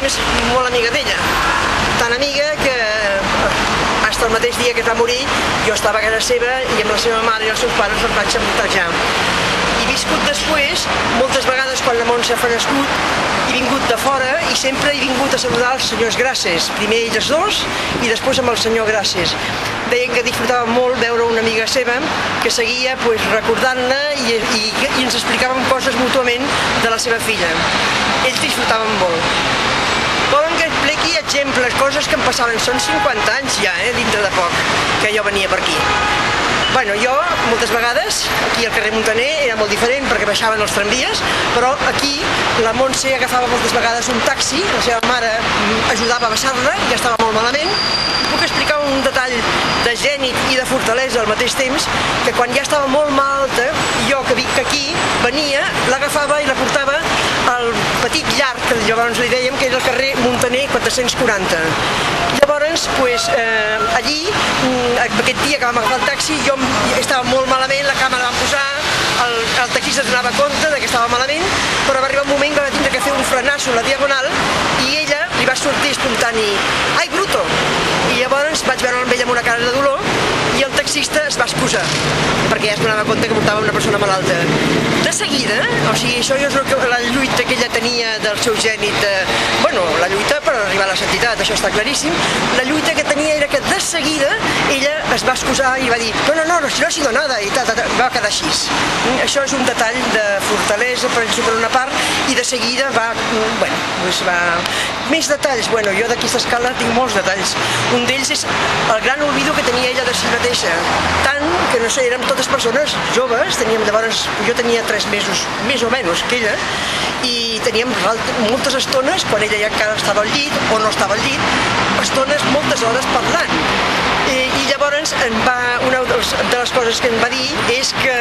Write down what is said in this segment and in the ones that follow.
és molt amiga d'ella, tan amiga que fins el mateix dia que es va morir jo estava a casa seva i amb la seva mare i els seus pares els vaig envoltejar. He viscut després, moltes vegades quan la Montse ha nascut, he vingut de fora i sempre he vingut a saludar els senyors Grasses, primer ells dos i després amb el senyor Grasses. Deien que disfrutaven molt veure una amiga seva que seguia recordant-la i ens explicaven coses mútuament de la seva filla. Ells disfrutaven molt. Volen que expliqui exemples, coses que em passaven, són 50 anys ja, dintre de poc, que jo venia per aquí. Bueno, jo, moltes vegades, aquí al carrer Montaner era molt diferent perquè baixaven els tramvies, però aquí la Montse agafava moltes vegades un taxi, la seva mare ajudava a baixar-la, ja estava molt malament. Puc explicar un detall de gènit i de fortalesa al mateix temps, que quan ja estava molt malalta, jo que aquí venia, l'agafava i la portava al petit llarg, que llavors li dèiem que era el carrer Montaner 440. Llavors, allí, aquest dia que vam agafar el taxi, jo estava molt malament, la cama la vam posar, el taxista es donava compte que estava malament, però va arribar un moment que va tindre que fer un frenasso a la diagonal i ella li va sortir espontani «Ai, bruto!» I llavors vaig veure amb ella amb una cara de dolor i el taxista es va excusar perquè ja es donava compte que portava una persona malalta. De seguida, o sigui, això és la lluita que ella tenia del seu gènit, bueno, la lluita per arribar a la santitat, això està claríssim, la lluita que tenia era que de seguida ella es va excusar i va dir no, si no ha sido nada, i va quedar així. Això és un detall de fortalesa, per una part, i de seguida va, més detalls, bueno, jo d'aquesta escala tinc molts detalls. Un d'ells és el gran olvido que tenia ella de si mateixa, tant que, no sé, érem totes persones joves, llavors jo tenia 3 mesos, més o menys, que ella, i teníem moltes estones, quan ella ja encara estava al llit, o no estava al llit, estones, moltes hores parlant. I llavors una de les coses que em va dir és que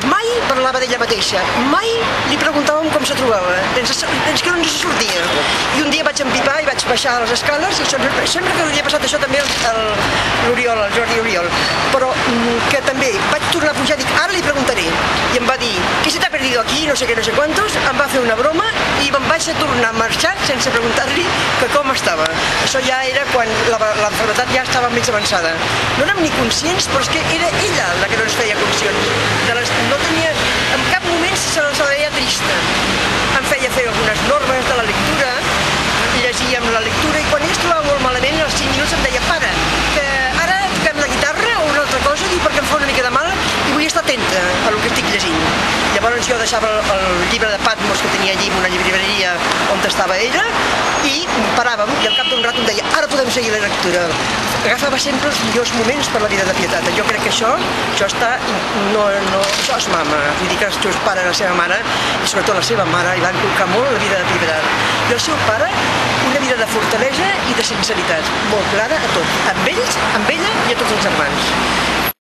mai parlava d'ella mateixa, mai li preguntàvem com se trobava, és que no ens sortia. I un dia vaig empipar i vaig baixar a les escales, i sempre que havia passat això també l'Oriol, el Jordi Oriol, però que també vaig tornar a pujar i dic, ara li preguntaré, i em va dir, ¿qué se t'ha perdido aquí? No sé què, no sé quantos, em va fer una broma i me'n vaig a tornar a marxar sense preguntar-li que com estava. Això ja era quan l'enfermetat ja estava més avançada. No érem ni conscients, però és que era ella la que no ens feia conscients. No tenia, en cap moment se la veia trista. Em feia fer algunes normes de la lectura, llegíem la lectura, i quan ella es trobava molt malament, als 5 minuts em deia, para, que ara toquem la guitarra o una altra cosa, perquè em fa una mica de mal i vull estar atenta a el que estic llegint. Llavors jo deixava el llibre de Patmos que tenia allí en una llibreria on estava ella i paràvem i al cap d'un rato em deia, ara podem seguir la lectura. Agafava sempre els millors moments per la vida de Pietat. Jo crec que això està, això és mama. Vull dir que els seus pares, la seva mare, i sobretot la seva mare, li van inculcar molt la vida de Pietat. I el seu pare, una vida de fortalesa i de sinceritat, molt clara a tot, amb ells, amb ella i a tots els germans.